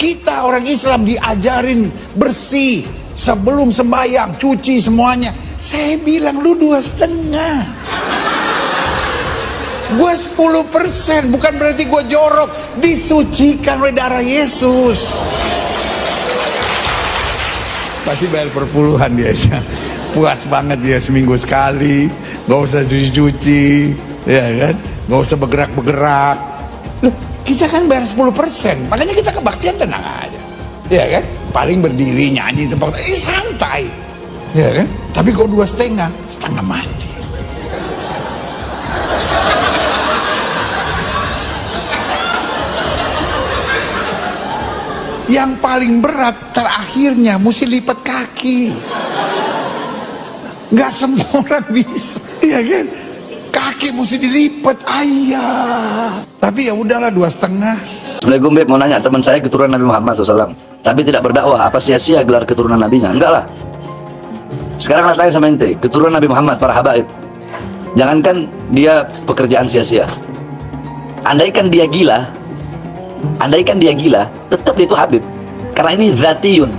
Kita orang Islam diajarin bersih sebelum sembahyang, cuci semuanya. Saya bilang lu 2,5. Gue 10%, bukan berarti gue jorok. Disucikan oleh darah Yesus. Pasti bayar perpuluhan dia. Puas banget dia seminggu sekali. Gak usah cuci-cuci, ya kan? Gak usah bergerak-bergerak. Loh, kita kan bayar 10%. Makanya kita kebaktian tenang aja, ya kan? Paling berdiri nyanyi tempat, santai, ya kan? Tapi kok 2,5, setengah mati. Yang paling berat terakhirnya mesti lipat kaki. Nggak semua orang bisa, iya kan? Kaki mesti dilipat, ayah. Tapi ya udahlah 2,5. Assalamualaikum Beb, mau nanya, teman saya keturunan Nabi Muhammad SAW, tapi tidak berdakwah, apa sia-sia gelar keturunan Nabinya? Enggak lah. Sekarang tanya sama ente, keturunan Nabi Muhammad, para habaib, jangankan dia pekerjaan sia-sia. Andaikan dia gila, tetap dia itu habib. Karena ini zatiyun,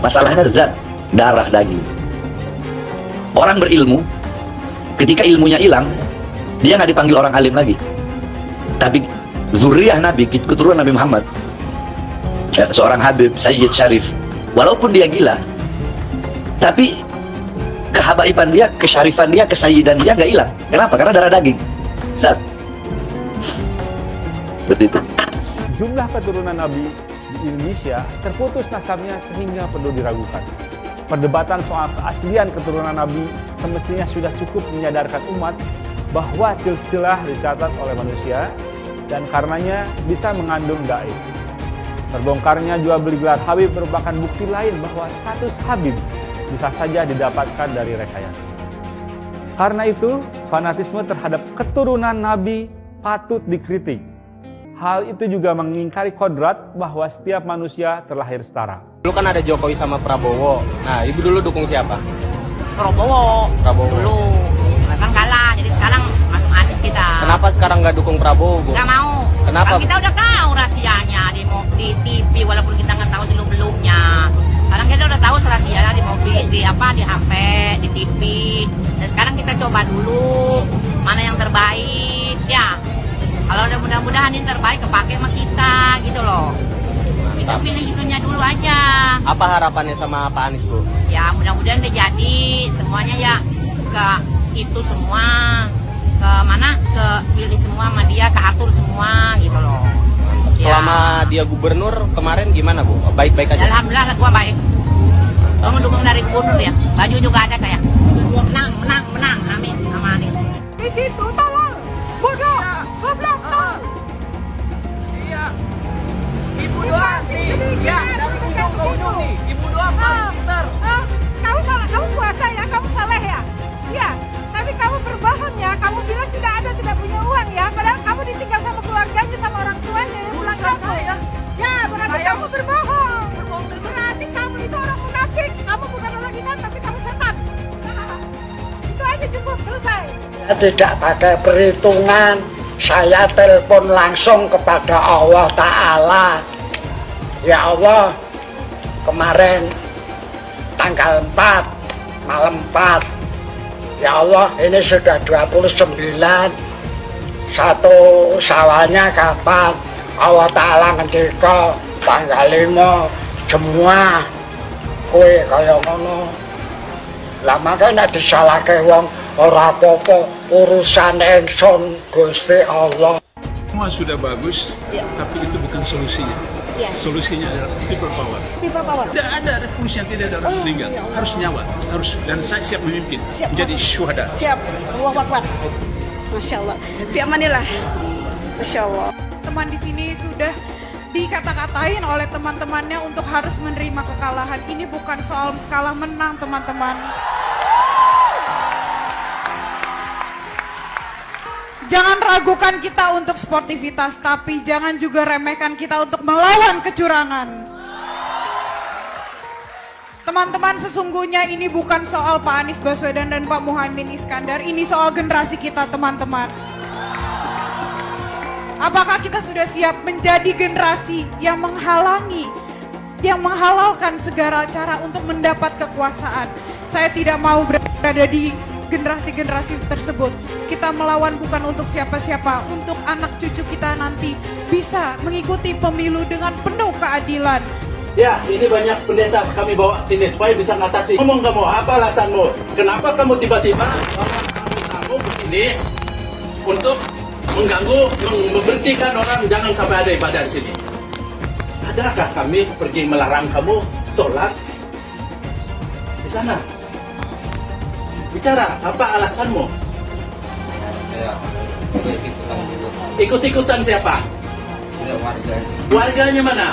masalahnya zat, darah, daging. Orang berilmu, ketika ilmunya hilang, dia nggak dipanggil orang alim lagi. Tapi zuriyah Nabi, keturunan Nabi Muhammad, seorang habib, Sayyid Syarif, walaupun dia gila, tapi kehabaiban dia, kesyarifan dia, kesayyidan dia nggak hilang. Kenapa? Karena darah daging, zat. Seperti itu. Jumlah keturunan Nabi di Indonesia terputus nasabnya sehingga perlu diragukan. Perdebatan soal keaslian keturunan Nabi semestinya sudah cukup menyadarkan umat bahwa silsilah dicatat oleh manusia dan karenanya bisa mengandung gaib. Terbongkarnya jual beli gelar Habib merupakan bukti lain bahwa status Habib bisa saja didapatkan dari rekayasa. Karena itu, fanatisme terhadap keturunan Nabi patut dikritik. Hal itu juga mengingkari kodrat bahwa setiap manusia terlahir setara. Dulu kan ada Jokowi sama Prabowo. Nah, ibu dulu dukung siapa? Prabowo. Dulu. Memang kalah, jadi sekarang masuk Anies kita. Kenapa sekarang nggak dukung Prabowo, Bu? Nggak mau. Kenapa? Karena kita udah tahu rahasianya di TV, walaupun kita nggak tahu sebelumnya. Sekarang kita udah tahu rahasianya di mobil, di HP, di TV. Dan sekarang kita coba dulu mana yang terbaik, ya. Kalau udah mudah-mudahan ini terbaik kepake sama kita, gitu loh. Kita pilih itunya dulu aja. Apa harapannya sama Pak Anies, Bu? Ya mudah-mudahan dia jadi semuanya ya ke itu semua, ke mana, ke pilih semua sama dia, ke atur semua gitu loh. Selama dia gubernur kemarin gimana, Bu? Baik-baik aja? Alhamdulillah gua baik. Gua mendukung dari gubernur ya. Baju juga ada kayak menang, amin sama Anies. Di situ tolong, bodoh, goblok, tolong. Iya. Ibu doang sih. Ya, dari ujung ke ujung nih. Ibu doang paling pintar. Kamu salah, kamu puasa ya, kamu saleh ya. Iya, tapi kamu berbohong ya. Kamu bilang tidak punya uang ya. Padahal kamu ditinggal sama keluarganya, sama orang tuanya yang pulang kampung. Ya, berarti kamu berbohong. Berarti kamu itu orang munafik. Kamu bukan orang Islam, tapi kamu setan. Itu aja cukup, selesai. Tidak pakai perhitungan, saya telepon langsung kepada Allah Ta'ala. Ya Allah, kemarin tanggal 4, malam 4, ya Allah ini sudah 29, satu Syawalnya kapan? Allah Ta'ala ngendika tanggal 5 semua kue kaya ngono. Lah makanya disalahke wong ora apa-apa, urusan ingsun Gusti Allah. Semua sudah bagus, tapi itu bukan solusinya. Solusinya adalah people power. People power. Tidak ada revolusi yang tidak ada orang meninggal. Harus nyawa, harus, dan saya siap memimpin, menjadi syuhada. Siap. Allahu Akbar. Masya Allah. Fi amanillah. Masya Allah. Teman di sini sudah dikata-katain oleh teman-temannya untuk harus menerima kekalahan. Ini bukan soal kalah menang, teman-teman. Jangan ragukan kita untuk sportivitas, tapi jangan juga remehkan kita untuk melawan kecurangan. Teman-teman, sesungguhnya ini bukan soal Pak Anies Baswedan dan Pak Muhaimin Iskandar, ini soal generasi kita, teman-teman. Apakah kita sudah siap menjadi generasi yang menghalangi yang menghalalkan segala cara untuk mendapat kekuasaan. Saya tidak mau berada di generasi-generasi tersebut. Kita melawan bukan untuk siapa-siapa, untuk anak cucu kita nanti bisa mengikuti pemilu dengan penuh keadilan. Ya, ini banyak pendeta kami bawa sini supaya bisa ngatasi. Ngomong kamu, apa alasanmu? Kenapa kamu tiba-tiba kamu ke sini untuk mengganggu, memberhentikan orang jangan sampai ada ibadah di sini? Adakah kami pergi melarang kamu sholat di sana? Bicara, apa alasanmu? Ikut-ikutan siapa? Warganya mana?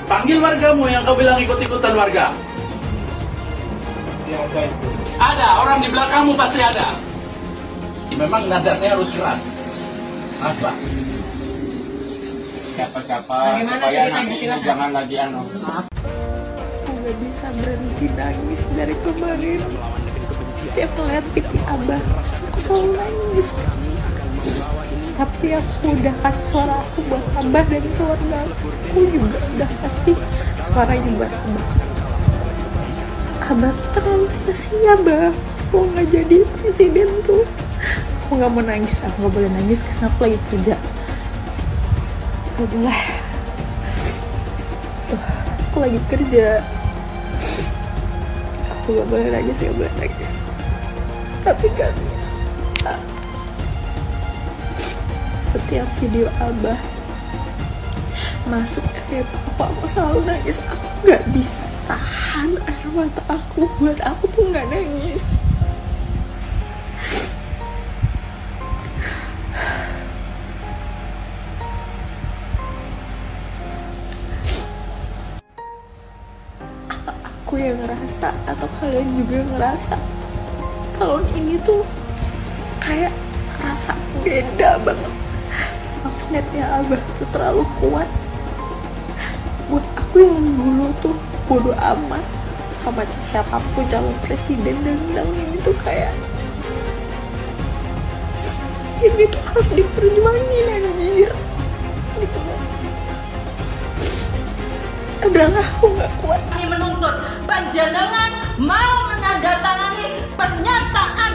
Panggil wargamu yang kau bilang ikut-ikutan warga. Ada, orang di belakangmu pasti ada. Memang nada saya harus keras. Apa? Siapa-siapa supaya nanti jangan lagi anu. Aku gak bisa berhenti nangis dari kemarin. Setiap ngeliat pipi Abah, aku selalu nangis. Tapi aku udah kasih suara aku buat Abah dan keluarga aku juga udah kasih suaranya buat Abah. Abah tuh terlalu sia-sia, Bah. Aku gak jadi presiden tuh. Aku gak mau nangis, aku gak boleh nangis karena aku lagi kerja. Gak boleh. Aku lagi kerja. Aku gak boleh nangis, gak boleh nangis. Tapi gak bisa. Setiap video Abah masuk FYP aku selalu nangis. Aku gak bisa tahan air mata aku. Buat aku tuh gak nangis. Aku yang ngerasa atau kalian juga ngerasa tahun ini tuh kayak rasa beda banget. Magnetnya Abah tuh terlalu kuat. Buat aku yang dulu tuh bodo amat sama siapapun calon presiden, dan tahun ini tuh kayak ini tuh harus diperjuangin, anjir. Udahlah, aku gak kuat. Kami menuntut panjenengan mau menandatangani pernyataan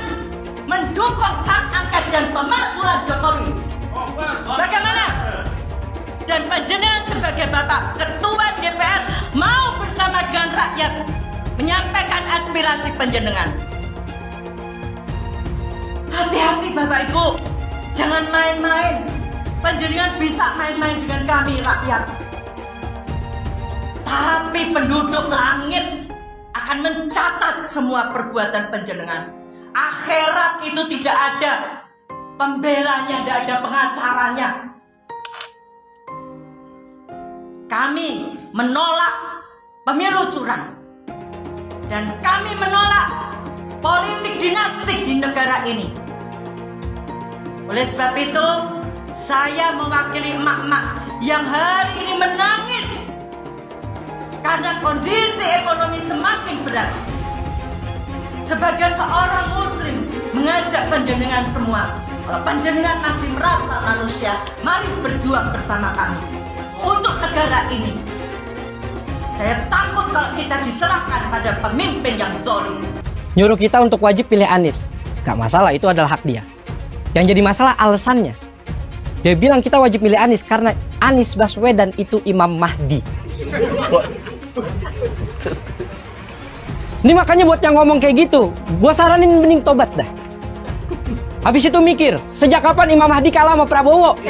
mendukung hak angket dan pemakzulan Jokowi. Bagaimana? Dan panjenengan sebagai Bapak Ketua DPR mau bersama dengan rakyat menyampaikan aspirasi panjenengan. Hati-hati Bapak Ibu, jangan main-main. Panjenengan bisa main-main dengan kami rakyat. Tapi penduduk langit akan mencatat semua perbuatan panjenengan. Akhirat itu tidak ada pembelanya, tidak ada pengacaranya. Kami menolak pemilu curang. Dan kami menolak politik dinastik di negara ini. Oleh sebab itu, saya mewakili emak-emak yang hari ini menangis karena kondisi ekonomi semakin berat. Sebagai seorang muslim, mengajak panjenengan semua, kalau panjenengan masih merasa manusia, mari berjuang bersama kami untuk negara ini. Saya takut kalau kita diserahkan pada pemimpin yang dolim. Nyuruh kita untuk wajib pilih Anies. Gak masalah, itu adalah hak dia. Yang jadi masalah alasannya. Dia bilang kita wajib milih Anies karena Anies Baswedan itu Imam Mahdi. Ini makanya buat yang ngomong kayak gitu, gua saranin mending tobat dah. Habis itu mikir, sejak kapan Imam Mahdi kalah sama Prabowo?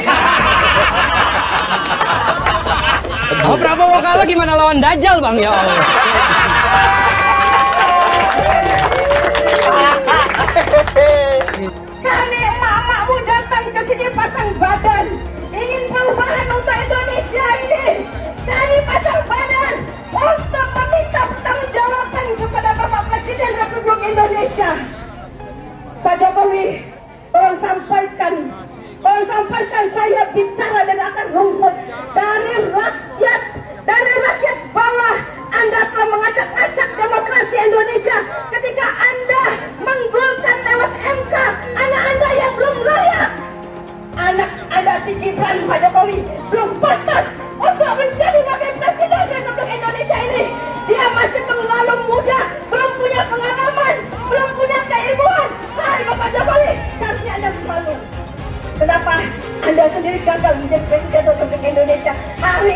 Oh, Prabowo kalah gimana lawan Dajjal, Bang? Ya Allah. Kami emak-emakmu datang ke sini pasang badan, ingin perubahan untuk Indonesia ini. Kami pasang badan untuk meminta pertanggungjawaban kepada Bapak Presiden Republik Indonesia. Pak Jokowi, tolong sampaikan saya bicara dan akan rumput dari rakyat bawah. Anda telah mengacak-acak demokrasi Indonesia ketika Anda menggolkan lewat MK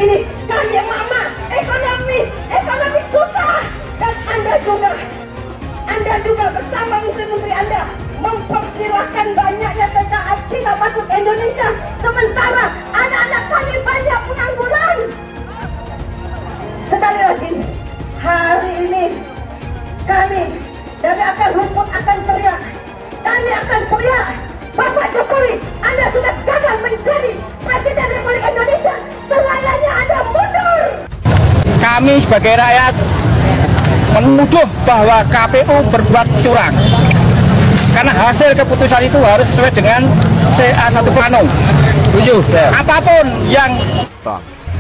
ini kami mama ekonomi susah, dan Anda juga bersama menteri-menteri Anda mempersilahkan banyaknya TKA Cina masuk ke Indonesia, sementara anak-anak kami banyak pengangguran. Sekali lagi, hari ini kami dari akar rumput akan teriak, Bapak Jokowi, Anda sudah gagal menjadi Presiden Republik Indonesia, selayaknya Anda mundur. Kami sebagai rakyat menuduh bahwa KPU berbuat curang, karena hasil keputusan itu harus sesuai dengan CA1 Plano. Setuju. Apapun yang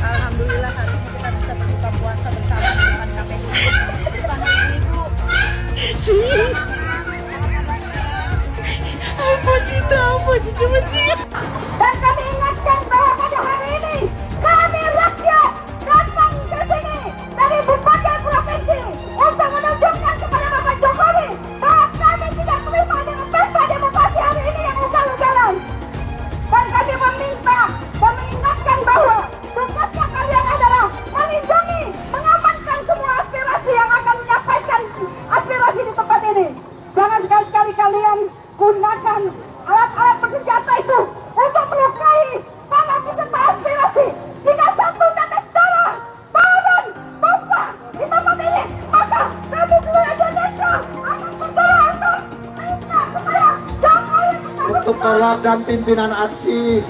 Alhamdulillah hari ini kita bisa berbuka puasa bersama dengan KPU. Ampun sih. Dan kami ingatkan bahwa pada hari ini kami rakyat datang ke sini dari berbagai provinsi untuk menunjukkan kepada Bapak Jokowi bahwa kami tidak terima dengan pesta demokrasi hari ini yang ugal-ugalan. Dan kami meminta dan mengingatkan bahwa tugasnya kalian adalah melindungi, mengamankan semua aspirasi yang akan menyampaikan aspirasi di tempat ini. Jangan sekali-kali kalian gunakan alat-alat bersenjata itu untuk melukai para peserta aspirasi. Jika satu tetes darah, tolong Bapak di tempat ini, maka kami seluruh Indonesia akan berdoa untuk minta supaya Jokowi untuk tolak dan pimpinan aksi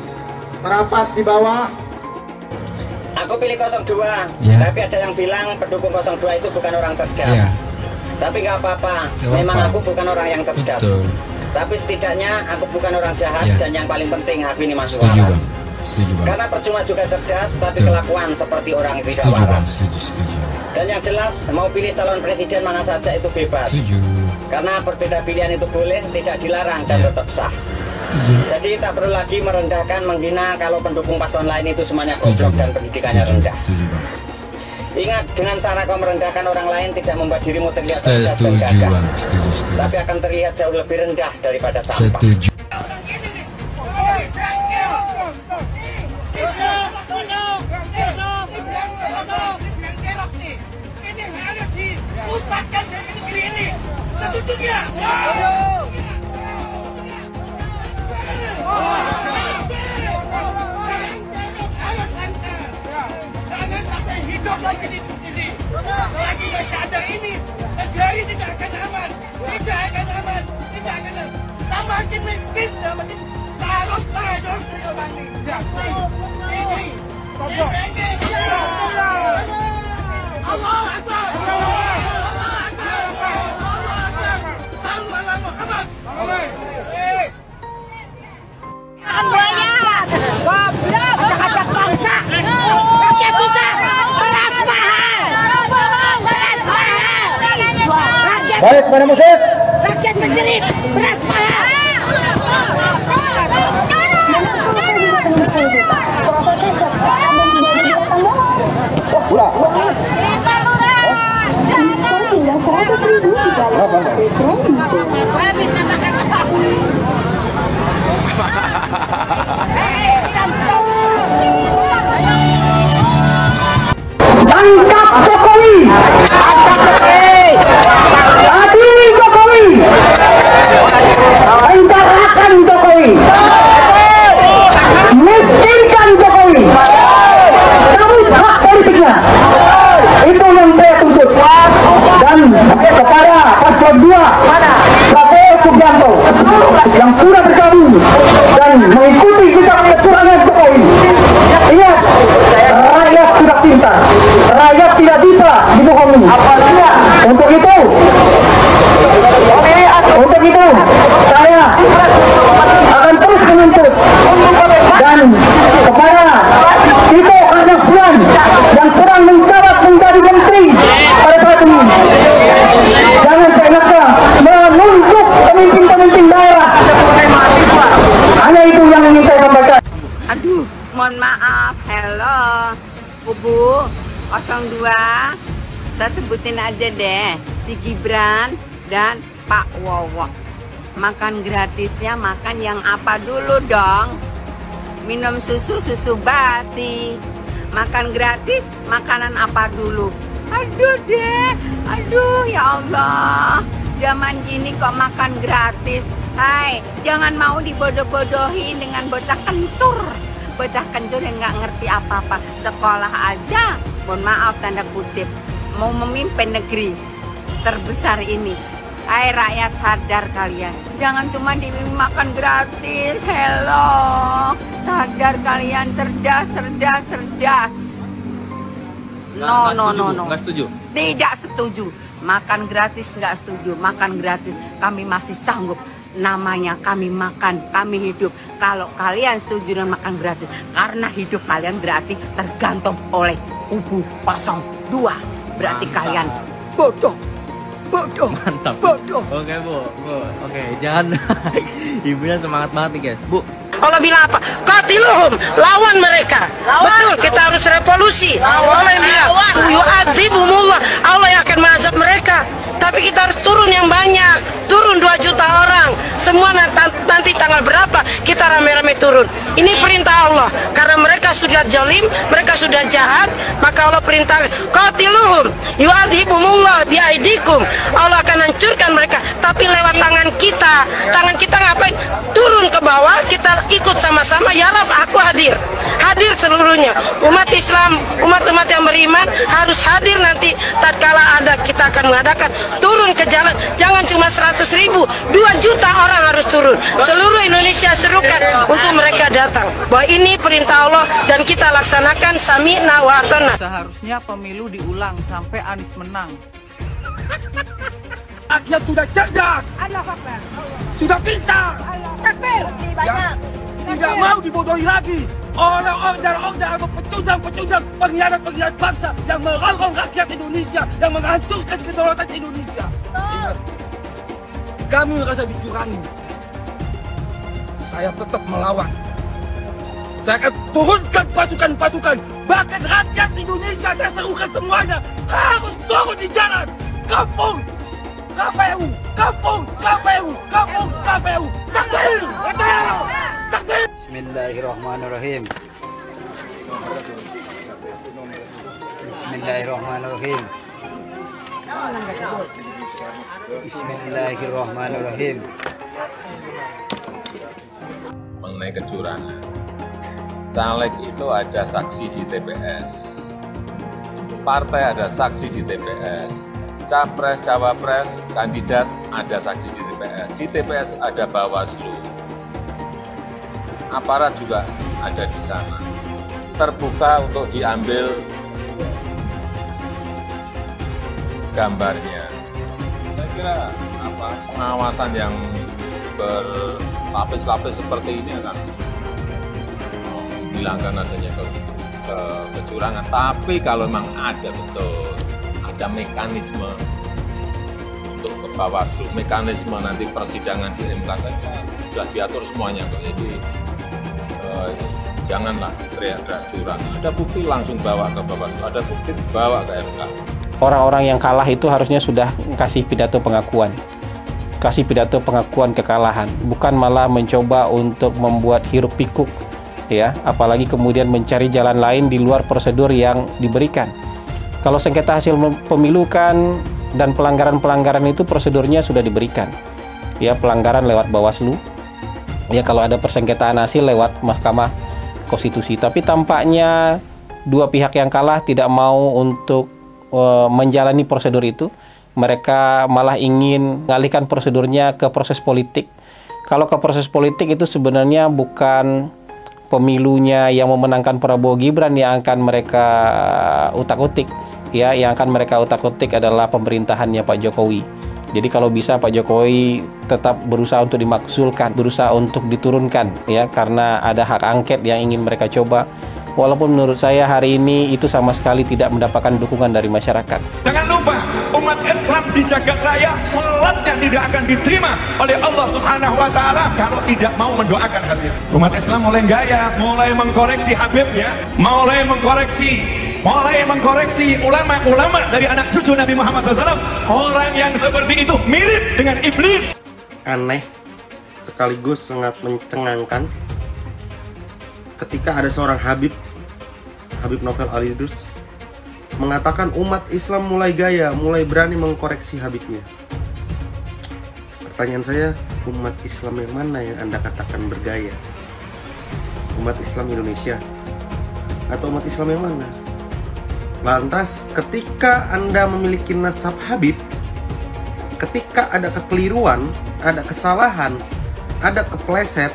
merapat di bawah. Aku pilih 02, tapi ada yang bilang pendukung 02 itu bukan orang cerdas. Tapi nggak apa-apa, memang aku bukan orang yang cerdas. Tapi setidaknya aku bukan orang jahat, dan yang paling penting aku ini masuk waras. Karena percuma juga cerdas, tapi kelakuan seperti orang yang tidak waras. Dan yang jelas, mau pilih calon presiden mana saja itu bebas. Karena berbeda pilihan itu boleh, tidak dilarang, dan tetap sah. Jadi tak perlu lagi merendahkan, menghina kalau pendukung paslon lain itu semuanya goblok dan pendidikannya rendah. Ingat, dengan cara kau merendahkan orang lain tidak membuat dirimu terlihat cerdas dan gagah, tapi akan terlihat jauh lebih rendah daripada sampah. Ini harus diutamakan dari negeri ini. Setuju ya? Harus lancar. Jangan sampai hidup lagi di sini. Selagi masih ada ini, negeri tidak akan aman. Tidak akan aman. Semakin miskin, semakin tarut tarut ini. Allah Akbar. Banyak, goblok, acak-acak bangsa, rakyat susah, beras mahal, baik pada musik. rakyat menjerit, beras mahal. Tangkap Jokowi! Adili Jokowi! Penjarakan Jokowi! Miskinkan Jokowi! Cabut hak politiknya! Itu yang saya tuntut. Dan kepada paslon 2 Prabowo Subianto yang sudah bergabung dan mengikuti jejak kecurangan Jokowi. Ingat, rakyat sudah pintar, rakyat tidak bisa dibohongi. Untuk itu saya akan terus menuntut dan kepada Tito Karnavian yang sedang menjabat menjadi menteri pada saat ini, jangan seenaknya menunjuk pemimpin-pemimpin daerah. Hanya itu yang ingin saya sampaikan. Aduh, mohon maaf. Hello, Kubu 02. Saya sebutin aja deh, si Gibran dan Pak Wowok. Makan gratisnya makan yang apa dulu dong? Minum susu basi. Makan gratis, makanan apa dulu? Aduh deh, aduh ya Allah. Zaman gini kok makan gratis. Hai, jangan mau dibodoh-bodohin dengan bocah kencur. Bocah kencur yang nggak ngerti apa-apa. Sekolah aja, mohon maaf tanda kutip, mau memimpin negeri terbesar ini. Hai rakyat, sadar kalian. Jangan cuma dimakan gratis. Hello, sadar kalian, cerdas. No. Nggak setuju? Tidak setuju. Makan gratis nggak setuju. Makan gratis kami masih sanggup. Namanya kami makan, kami hidup. Kalau kalian setuju dengan makan gratis, karena hidup kalian berarti tergantung oleh kubu 02. Berarti kalian bodoh. Mantap. Bodoh. Oke Bu. Oke, jangan. Ibunya semangat banget nih guys. Bu, Allah bilang apa? Qatiluhum, lawan mereka. Betul, kita harus revolusi. Allah yang bilang, yu'adzibumullah, Allah yang akan mengazab mereka. Tapi kita harus turun yang banyak. Turun 2 juta orang. Semua nanti tanggal berapa kita rame-rame turun. Ini perintah Allah. Karena mereka sudah zalim, mereka sudah jahat, maka Allah perintah qatiluhum, yu'adzibumullah biaidikum. Allah akan hancurkan mereka. Tapi lewat tangan kita. Tangan kita ngapain? Turun ke bawah, kita ikut sama-sama. Ya Rab, aku hadir. Hadir seluruhnya. Umat Islam, umat-umat yang beriman harus hadir nanti tatkala ada kita akan mengadakan. Turun ke jalan, jangan cuma 100.000, 2 juta orang harus turun. Seluruh Indonesia serukan untuk mereka datang. Bahwa ini perintah Allah dan kita laksanakan sami'na wa ata'na. Seharusnya pemilu diulang sampai Anies menang. Rakyat sudah cerdas, sudah pintar, banyak. Tidak mau dibodohi lagi oleh order-order atau pecundang-pecundang pengkhianat-pengkhianat bangsa yang merongrong rakyat Indonesia, yang menghancurkan kedaulatan Indonesia. Ingat, kami merasa dicurangi. Saya tetap melawan. Saya akan turunkan pasukan-pasukan, bahkan rakyat Indonesia saya serukan semuanya harus turun di jalan. Kampung KPU, kampung KPU, kampung KPU. Takbir! Takbir! Bismillahirrahmanirrahim. Bismillahirrahmanirrahim. Bismillahirrahmanirrahim. Mengenai kecurangan, caleg itu ada saksi di TPS, partai ada saksi di TPS, capres, cawapres, kandidat ada saksi di TPS. Di TPS ada Bawaslu, aparat juga ada di sana. Terbuka untuk diambil gambarnya. Saya kira pengawasan yang berlapis-lapis seperti ini akan menghilangkan adanya kecurangan. Tapi kalau memang ada betul, ada mekanisme untuk ke Bawaslu, mekanisme nanti persidangan di MK sudah diatur semuanya. Jadi janganlah teriak-teriak curang. Ada bukti langsung bawa ke Bawaslu, ada bukti bawa ke MK. Orang-orang yang kalah itu harusnya sudah kasih pidato pengakuan. Kasih pidato pengakuan kekalahan, bukan malah mencoba untuk membuat hiruk pikuk, ya, apalagi kemudian mencari jalan lain di luar prosedur yang diberikan. Kalau sengketa hasil pemilu kan dan pelanggaran-pelanggaran itu prosedurnya sudah diberikan. Ya, pelanggaran lewat Bawaslu. Ya, kalau ada persengketaan hasil lewat Mahkamah Konstitusi. Tapi tampaknya dua pihak yang kalah tidak mau untuk menjalani prosedur itu. Mereka malah ingin mengalihkan prosedurnya ke proses politik. Kalau ke proses politik itu sebenarnya bukan pemilunya yang memenangkan Prabowo Gibran yang akan mereka utak-utik. Ya, yang akan mereka utak-utik adalah pemerintahannya Pak Jokowi. Jadi kalau bisa Pak Jokowi tetap berusaha untuk dimakzulkan, berusaha untuk diturunkan, ya, karena ada hak angket yang ingin mereka coba. Walaupun menurut saya hari ini itu sama sekali tidak mendapatkan dukungan dari masyarakat. Jangan lupa, umat Islam di jagat raya salatnya tidak akan diterima oleh Allah Subhanahu wa Ta'ala kalau tidak mau mendoakan Habib. Umat Islam mulai gaya, mulai mengkoreksi Habibnya, mulai mengkoreksi ulama-ulama dari anak cucu Nabi Muhammad SAW. Orang yang seperti itu mirip dengan iblis. Aneh sekaligus sangat mencengangkan ketika ada seorang Habib Habib Novel Alidrus, mengatakan umat Islam mulai gaya, mulai berani mengkoreksi Habibnya. Pertanyaan saya, umat Islam yang mana yang Anda katakan bergaya? Umat Islam Indonesia atau umat Islam yang mana? Lantas ketika Anda memiliki nasab Habib, ketika ada kekeliruan, ada kesalahan, ada kepleset,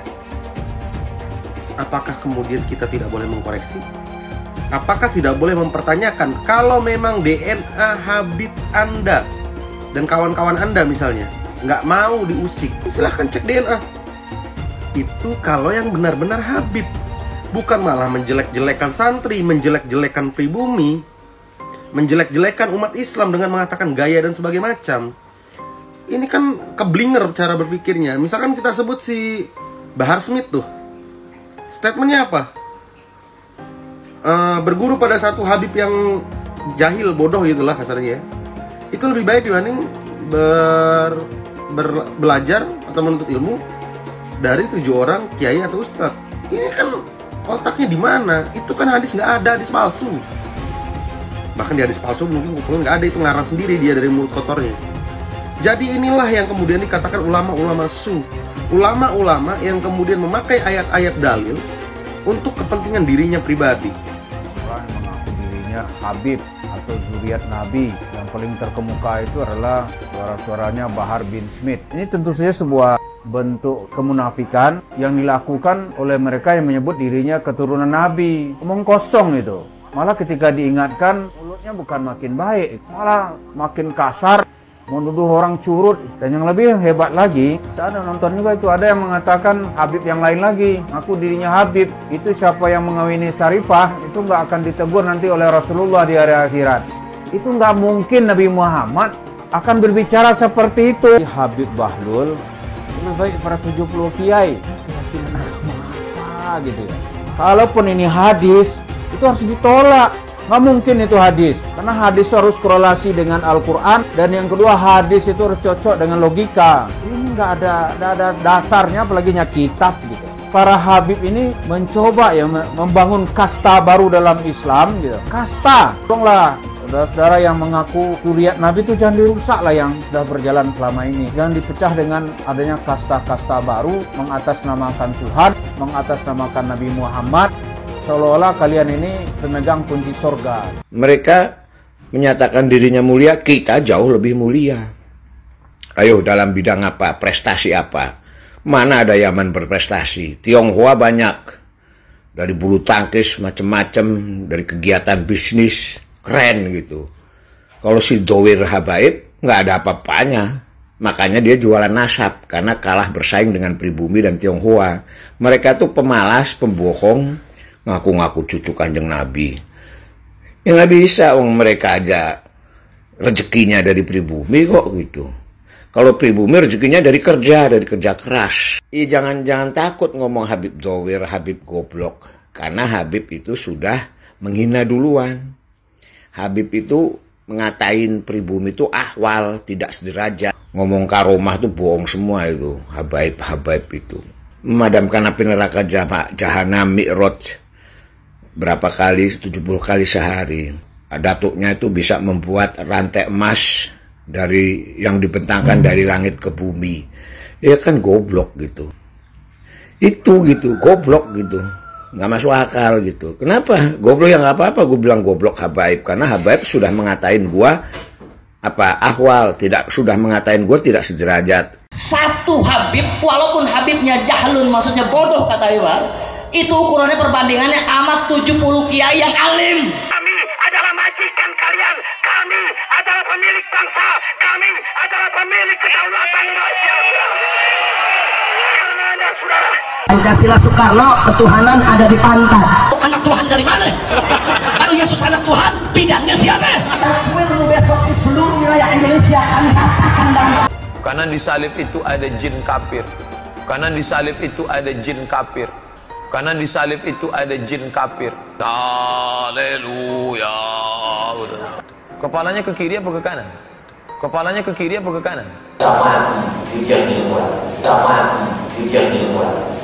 apakah kemudian kita tidak boleh mengkoreksi? Apakah tidak boleh mempertanyakan kalau memang DNA Habib Anda dan kawan-kawan Anda misalnya nggak mau diusik, silahkan cek DNA. Itu kalau yang benar-benar Habib, bukan malah menjelek-jelekan santri, menjelek-jelekan pribumi, menjelek-jelekan umat Islam dengan mengatakan gaya dan sebagainya macam. Ini kan keblinger cara berpikirnya. Misalkan kita sebut si Bahar Smith tuh, statementnya apa? Berguru pada satu Habib yang jahil, bodoh gitulah kasarnya ya. Itu lebih baik dibanding belajar atau menuntut ilmu dari 7 orang kiai atau ustadz. Ini kan otaknya di mana? Itu kan hadis nggak ada, hadis palsu. Bahkan di hadis palsu mungkin nggak ada, itu ngarang sendiri dia dari mulut kotornya. Jadi inilah yang kemudian dikatakan ulama-ulama su, ulama-ulama yang kemudian memakai ayat-ayat dalil untuk kepentingan dirinya pribadi. Orang yang mengaku dirinya Habib atau zuriat Nabi, yang paling terkemuka itu adalah suara-suaranya Bahar bin Smith. Ini tentu saja sebuah bentuk kemunafikan yang dilakukan oleh mereka yang menyebut dirinya keturunan Nabi. Omong kosong itu. Malah ketika diingatkan, mulutnya bukan makin baik, malah makin kasar, menuduh orang curut. Dan yang lebih hebat lagi, saya ada nonton juga itu, ada yang mengatakan Habib yang lain lagi, aku dirinya Habib. Itu siapa yang mengawini Syarifah, itu nggak akan ditegur nanti oleh Rasulullah di hari akhirat. Itu nggak mungkin Nabi Muhammad akan berbicara seperti itu. Habib Bahlul lebih baik para 70 kiai. Keyakinan agama apa gitu ya. Kalaupun ini hadis, itu harus ditolak. Nggak mungkin itu hadis, karena hadis harus korelasi dengan Al-Quran, dan yang kedua hadis itu harus cocok dengan logika. Ini nggak ada dasarnya, apalagi kitab gitu. Para Habib ini mencoba ya membangun kasta baru dalam Islam gitu. Kasta, tolonglah saudara-saudara yang mengaku zuriat Nabi itu jangan dirusak lah yang sudah berjalan selama ini. Jangan dipecah dengan adanya kasta-kasta baru, mengatasnamakan Tuhan, mengatasnamakan Nabi Muhammad. Seolah-olah kalian ini pemegang kunci surga. Mereka menyatakan dirinya mulia, kita jauh lebih mulia. Ayo, dalam bidang apa? Prestasi apa? Mana ada Yaman berprestasi? Tionghoa banyak. Dari bulu tangkis macam-macam, dari kegiatan bisnis, keren gitu. Kalau si Dowir Habaib, nggak ada apa-apanya. Makanya dia jualan nasab, karena kalah bersaing dengan pribumi dan Tionghoa. Mereka tuh pemalas, pembohong, ngaku-ngaku cucu Kanjeng Nabi. Ya nggak bisa, mereka aja rezekinya dari pribumi kok gitu. Kalau pribumi rezekinya dari kerja keras. Jangan takut ngomong Habib Dowir, Habib goblok. Karena Habib itu sudah menghina duluan. Habib itu ngatain pribumi itu ahwal, tidak sederajat. Ngomong karomah itu bohong semua itu. Habaib itu. Memadamkan api neraka jahanam mi'raj. Berapa kali, 70 kali sehari. Datuknya itu bisa membuat rantai emas dari yang dibentangkan dari langit ke bumi. Ya kan goblok gitu. Itu gitu, goblok gitu. Nggak masuk akal gitu. Kenapa? Goblok yang nggak apa-apa gue bilang goblok Habaib. Karena Habaib sudah mengatain gua ahwal, sudah mengatain gua tidak sederajat. Satu Habib, walaupun Habibnya jahlun, maksudnya bodoh kata Iwan, itu ukurannya perbandingannya amat 70 kiai yang alim. Kami adalah majikan kalian. Kami adalah pemilik bangsa. Kami adalah pemilik kedaulatan Indonesia. Karena Anda saudara. Pancasila Soekarno, ketuhanan ada di pantat. Anak Tuhan dari mana? Kalau Yesus anak Tuhan, bidangnya siapa? Besok di seluruh wilayah Indonesia kami katakan dan karena di salib itu ada jin kafir. Karena di salib itu ada jin kafir. Karena di salib itu ada jin kafir. Haleluya. Kepalanya ke kiri apa ke kanan? Kepalanya ke kiri apa ke kanan?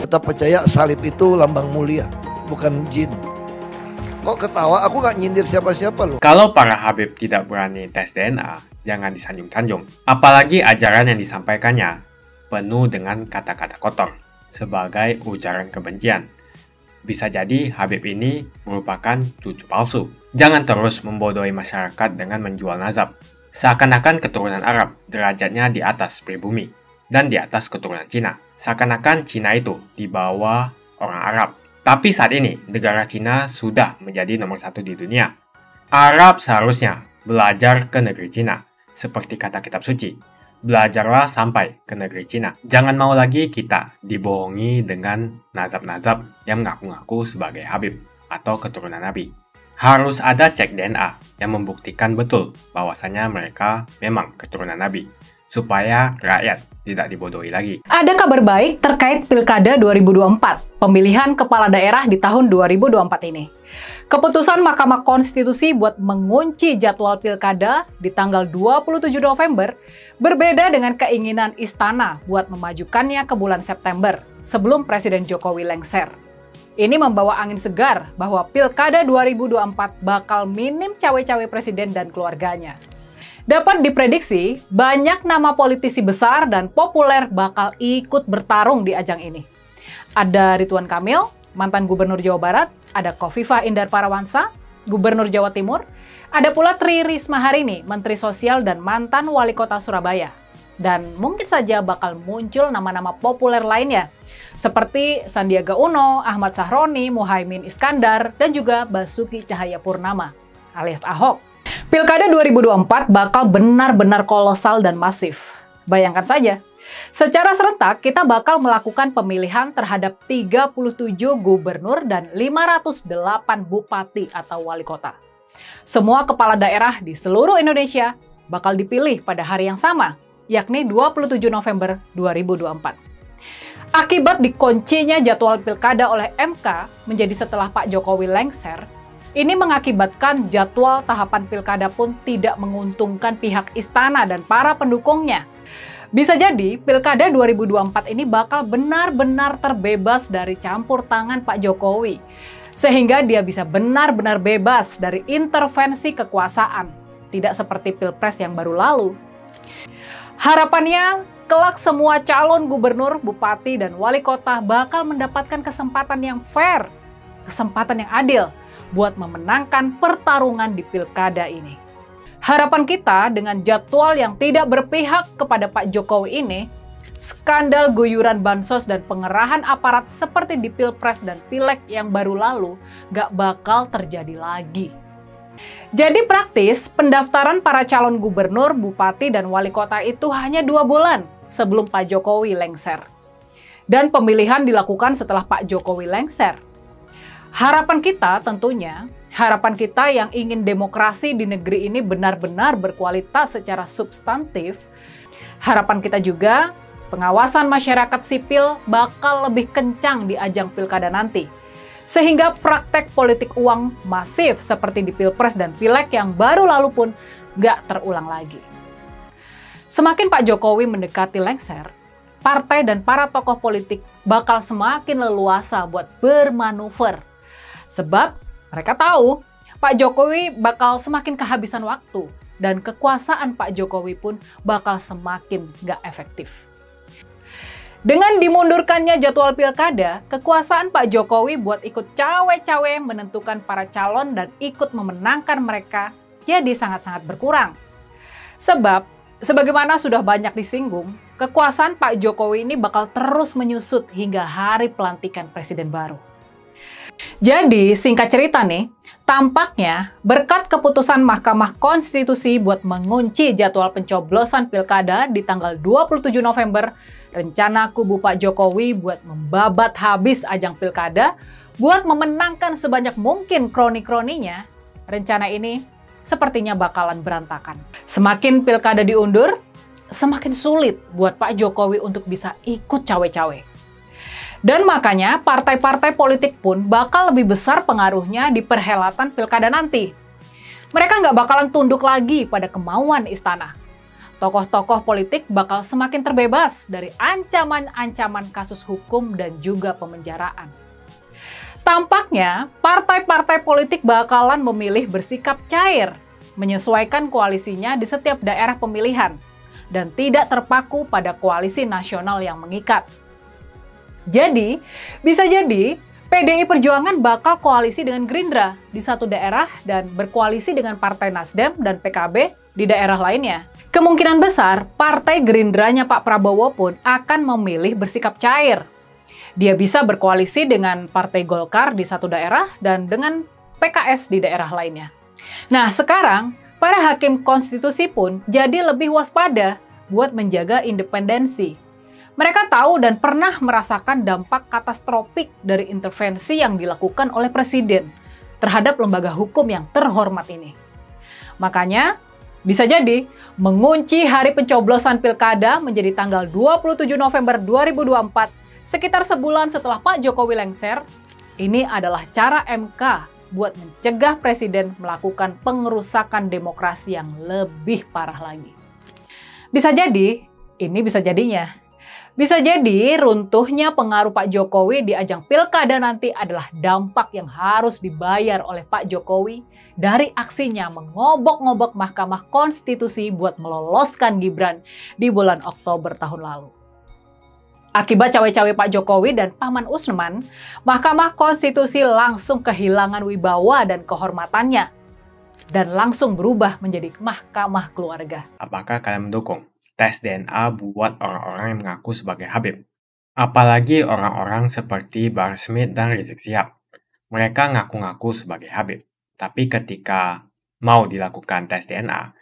Kita percaya salib itu lambang mulia, bukan jin. Kok ketawa? Aku nggak nyindir siapa-siapa loh. Kalau para Habib tidak berani tes DNA, jangan disanjung-sanjung. Apalagi ajaran yang disampaikannya penuh dengan kata-kata kotor sebagai ujaran kebencian. Bisa jadi Habib ini merupakan cucu palsu. Jangan terus membodohi masyarakat dengan menjual nazab. Seakan-akan keturunan Arab derajatnya di atas pribumi dan di atas keturunan Cina. Seakan-akan Cina itu di bawah orang Arab. Tapi saat ini, negara Cina sudah menjadi nomor 1 di dunia. Arab seharusnya belajar ke negeri Cina. Seperti kata kitab suci, belajarlah sampai ke negeri Cina. Jangan mau lagi kita dibohongi dengan nazab-nazab yang mengaku-ngaku sebagai Habib atau keturunan Nabi. Harus ada cek DNA yang membuktikan betul bahwasanya mereka memang keturunan Nabi, supaya rakyat tidak dibodohi lagi. Ada kabar baik terkait Pilkada 2024, pemilihan kepala daerah di tahun 2024 ini. Keputusan Mahkamah Konstitusi buat mengunci jadwal Pilkada di tanggal 27 November berbeda dengan keinginan Istana buat memajukannya ke bulan September sebelum Presiden Jokowi lengser. Ini membawa angin segar bahwa Pilkada 2024 bakal minim cawe-cawe presiden dan keluarganya. Dapat diprediksi, banyak nama politisi besar dan populer bakal ikut bertarung di ajang ini. Ada Ridwan Kamil, mantan Gubernur Jawa Barat, ada Khofifah Indar Parawansa, Gubernur Jawa Timur, ada pula Tri Risma Harini, Menteri Sosial dan mantan Wali Kota Surabaya. Dan mungkin saja bakal muncul nama-nama populer lainnya, seperti Sandiaga Uno, Ahmad Sahroni, Muhaimin Iskandar, dan juga Basuki Cahayapurnama, alias Ahok. Pilkada 2024 bakal benar-benar kolosal dan masif. Bayangkan saja, secara serentak kita bakal melakukan pemilihan terhadap 37 gubernur dan 508 bupati atau wali kota. Semua kepala daerah di seluruh Indonesia bakal dipilih pada hari yang sama, yakni 27 November 2024. Akibat dikuncinya jadwal pilkada oleh MK menjadi setelah Pak Jokowi lengser, ini mengakibatkan jadwal tahapan pilkada pun tidak menguntungkan pihak istana dan para pendukungnya. Bisa jadi pilkada 2024 ini bakal benar-benar terbebas dari campur tangan Pak Jokowi, sehingga dia bisa benar-benar bebas dari intervensi kekuasaan, tidak seperti Pilpres yang baru lalu. Harapannya, kelak semua calon gubernur, bupati, dan wali kota bakal mendapatkan kesempatan yang fair, kesempatan yang adil, buat memenangkan pertarungan di pilkada ini. Harapan kita dengan jadwal yang tidak berpihak kepada Pak Jokowi ini, skandal guyuran bansos dan pengerahan aparat seperti di Pilpres dan Pileg yang baru lalu gak bakal terjadi lagi. Jadi praktis, pendaftaran para calon gubernur, bupati, dan wali kota itu hanya 2 bulan sebelum Pak Jokowi lengser. Dan pemilihan dilakukan setelah Pak Jokowi lengser. Harapan kita tentunya, harapan kita yang ingin demokrasi di negeri ini benar-benar berkualitas secara substantif, harapan kita juga pengawasan masyarakat sipil bakal lebih kencang di ajang pilkada nanti. Sehingga praktek politik uang masif seperti di Pilpres dan Pileg yang baru lalu pun gak terulang lagi. Semakin Pak Jokowi mendekati lengser, partai dan para tokoh politik bakal semakin leluasa buat bermanuver. Sebab mereka tahu Pak Jokowi bakal semakin kehabisan waktu dan kekuasaan Pak Jokowi pun bakal semakin gak efektif. Dengan dimundurkannya jadwal pilkada, kekuasaan Pak Jokowi buat ikut cawe-cawe menentukan para calon dan ikut memenangkan mereka jadi sangat-sangat berkurang. Sebab, sebagaimana sudah banyak disinggung, kekuasaan Pak Jokowi ini bakal terus menyusut hingga hari pelantikan presiden baru. Jadi, singkat cerita nih, tampaknya berkat keputusan Mahkamah Konstitusi buat mengunci jadwal pencoblosan pilkada di tanggal 27 November, rencana kubu Pak Jokowi buat membabat habis ajang pilkada, buat memenangkan sebanyak mungkin kroni-kroninya, rencana ini sepertinya bakalan berantakan. Semakin pilkada diundur, semakin sulit buat Pak Jokowi untuk bisa ikut cawe-cawe. Dan makanya partai-partai politik pun bakal lebih besar pengaruhnya di perhelatan pilkada nanti. Mereka nggak bakalan tunduk lagi pada kemauan istana. Tokoh-tokoh politik bakal semakin terbebas dari ancaman-ancaman kasus hukum dan juga pemenjaraan. Tampaknya partai-partai politik bakalan memilih bersikap cair, menyesuaikan koalisinya di setiap daerah pemilihan, dan tidak terpaku pada koalisi nasional yang mengikat. Jadi, bisa jadi PDI Perjuangan bakal koalisi dengan Gerindra di satu daerah dan berkoalisi dengan Partai Nasdem dan PKB di daerah lainnya. Kemungkinan besar, Partai Gerindranya Pak Prabowo pun akan memilih bersikap cair. Dia bisa berkoalisi dengan Partai Golkar di satu daerah dan dengan PKS di daerah lainnya. Nah, sekarang para hakim konstitusi pun jadi lebih waspada buat menjaga independensi. Mereka tahu dan pernah merasakan dampak katastrofik dari intervensi yang dilakukan oleh Presiden terhadap lembaga hukum yang terhormat ini. Makanya, bisa jadi mengunci hari pencoblosan pilkada menjadi tanggal 27 November 2024 sekitar sebulan setelah Pak Jokowi lengser. Ini adalah cara MK buat mencegah Presiden melakukan pengerusakan demokrasi yang lebih parah lagi. Bisa jadi, ini bisa jadinya. Bisa jadi runtuhnya pengaruh Pak Jokowi di ajang pilkada nanti adalah dampak yang harus dibayar oleh Pak Jokowi dari aksinya mengobok-ngobok Mahkamah Konstitusi buat meloloskan Gibran di bulan Oktober tahun lalu. Akibat cawe-cawe Pak Jokowi dan Paman Usman, Mahkamah Konstitusi langsung kehilangan wibawa dan kehormatannya dan langsung berubah menjadi Mahkamah Keluarga. Apakah kalian mendukung tes DNA buat orang-orang yang mengaku sebagai Habib? Apalagi orang-orang seperti Bahar Smith dan Rizik Syihab. Mereka ngaku-ngaku sebagai Habib, tapi ketika mau dilakukan tes DNA,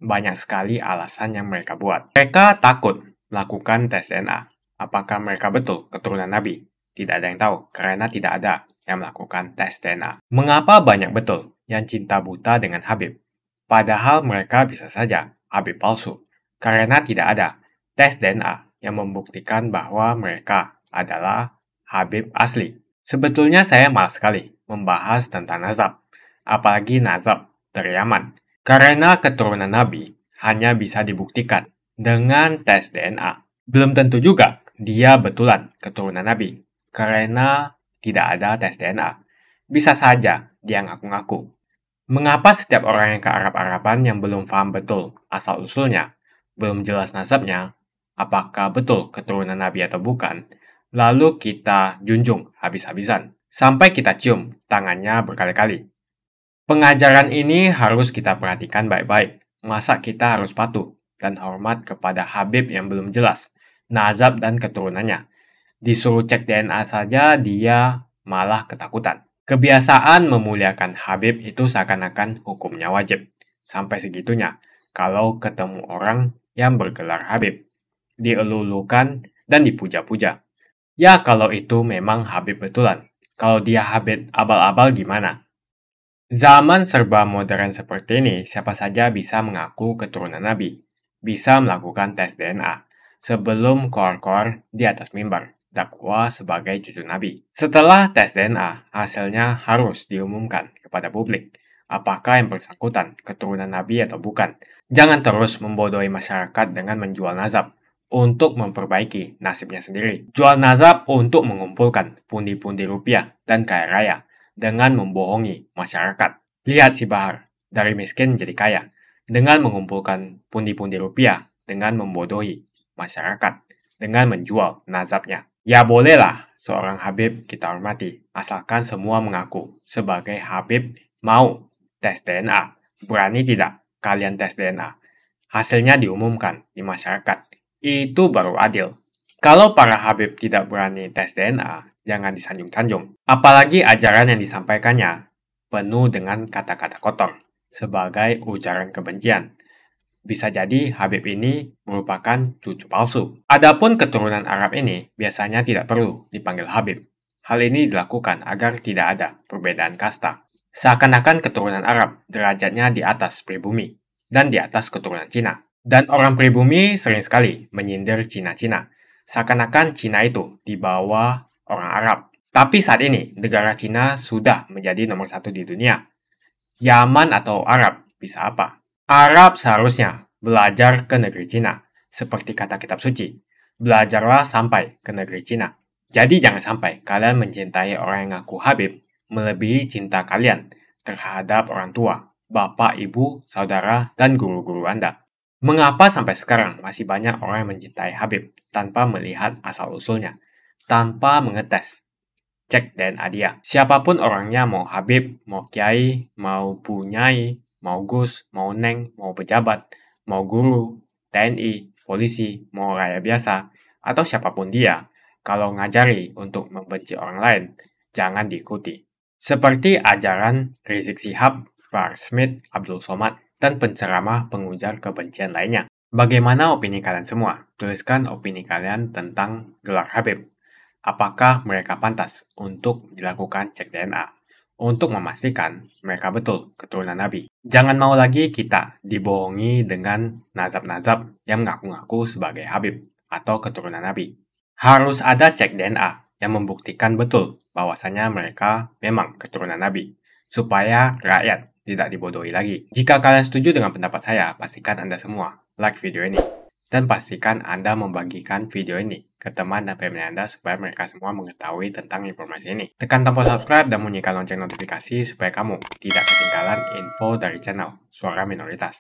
banyak sekali alasan yang mereka buat. Mereka takut melakukan tes DNA. Apakah mereka betul keturunan Nabi? Tidak ada yang tahu, karena tidak ada yang melakukan tes DNA. Mengapa banyak betul yang cinta buta dengan Habib? Padahal mereka bisa saja Habib palsu, karena tidak ada tes DNA yang membuktikan bahwa mereka adalah Habib asli. Sebetulnya saya malas sekali membahas tentang nazab, apalagi nazab dari Yaman, karena keturunan Nabi hanya bisa dibuktikan dengan tes DNA. Belum tentu juga dia betulan keturunan Nabi, karena tidak ada tes DNA. Bisa saja dia ngaku-ngaku. Mengapa setiap orang yang ke Arab-Araban yang belum paham betul asal-usulnya, belum jelas nasabnya, apakah betul keturunan Nabi atau bukan, lalu kita junjung habis-habisan, sampai kita cium tangannya berkali-kali? Pengajaran ini harus kita perhatikan baik-baik. Masa kita harus patuh dan hormat kepada Habib yang belum jelas nazab dan keturunannya? Disuruh cek DNA saja dia malah ketakutan. Kebiasaan memuliakan Habib itu seakan-akan hukumnya wajib. Sampai segitunya kalau ketemu orang yang bergelar Habib, dielulukan dan dipuja-puja. Ya kalau itu memang Habib betulan. Kalau dia Habib abal-abal gimana? Zaman serba modern seperti ini, siapa saja bisa mengaku keturunan Nabi. Bisa melakukan tes DNA sebelum koar-koar di atas mimbar dakwah sebagai cucu Nabi. Setelah tes DNA, hasilnya harus diumumkan kepada publik. Apakah yang bersangkutan keturunan Nabi atau bukan? Jangan terus membodohi masyarakat dengan menjual nazab untuk memperbaiki nasibnya sendiri. Jual nazab untuk mengumpulkan pundi-pundi rupiah dan kaya raya dengan membohongi masyarakat. Lihat si Bahar, dari miskin menjadi kaya dengan mengumpulkan pundi-pundi rupiah dengan membodohi masyarakat dengan menjual nazabnya. Ya bolehlah seorang Habib kita hormati, asalkan semua mengaku sebagai Habib mau tes DNA. Berani tidak kalian tes DNA? Hasilnya diumumkan di masyarakat. Itu baru adil. Kalau para Habib tidak berani tes DNA, jangan disanjung-sanjung. Apalagi ajaran yang disampaikannya penuh dengan kata-kata kotor sebagai ujaran kebencian. Bisa jadi Habib ini merupakan cucu palsu. Adapun keturunan Arab ini biasanya tidak perlu dipanggil Habib. Hal ini dilakukan agar tidak ada perbedaan kasta. Seakan-akan keturunan Arab derajatnya di atas pribumi dan di atas keturunan Cina. Dan orang pribumi sering sekali menyindir Cina-Cina. Seakan-akan Cina itu di bawah orang Arab. Tapi saat ini negara Cina sudah menjadi nomor 1 di dunia. Yaman atau Arab bisa apa? Arab seharusnya belajar ke negeri Cina. Seperti kata kitab suci, belajarlah sampai ke negeri Cina. Jadi jangan sampai kalian mencintai orang yang ngaku Habib melebihi cinta kalian terhadap orang tua, bapak, ibu, saudara, dan guru-guru Anda. Mengapa sampai sekarang masih banyak orang yang mencintai Habib tanpa melihat asal-usulnya, tanpa mengetes, cek DNA dia. Siapapun orangnya, mau Habib, mau Kiai, mau Bunyai, mau Gus, mau Neng, mau pejabat, mau guru, TNI, polisi, mau rakyat biasa, atau siapapun dia, kalau ngajari untuk membenci orang lain, jangan diikuti. Seperti ajaran Rizik Syihab, Bahar Smith, Abdul Somad, dan penceramah pengujar kebencian lainnya. Bagaimana opini kalian semua? Tuliskan opini kalian tentang gelar Habib. Apakah mereka pantas untuk dilakukan cek DNA? Untuk memastikan mereka betul keturunan Nabi. Jangan mau lagi kita dibohongi dengan nazab-nazab yang mengaku-ngaku sebagai Habib atau keturunan Nabi. Harus ada cek DNA yang membuktikan betul bahwasanya mereka memang keturunan Nabi, supaya rakyat tidak dibodohi lagi. Jika kalian setuju dengan pendapat saya, pastikan Anda semua like video ini. Dan pastikan Anda membagikan video ini ke teman dan family Anda supaya mereka semua mengetahui tentang informasi ini. Tekan tombol subscribe dan bunyikan lonceng notifikasi supaya kamu tidak ketinggalan info dari channel Suara Minoritas.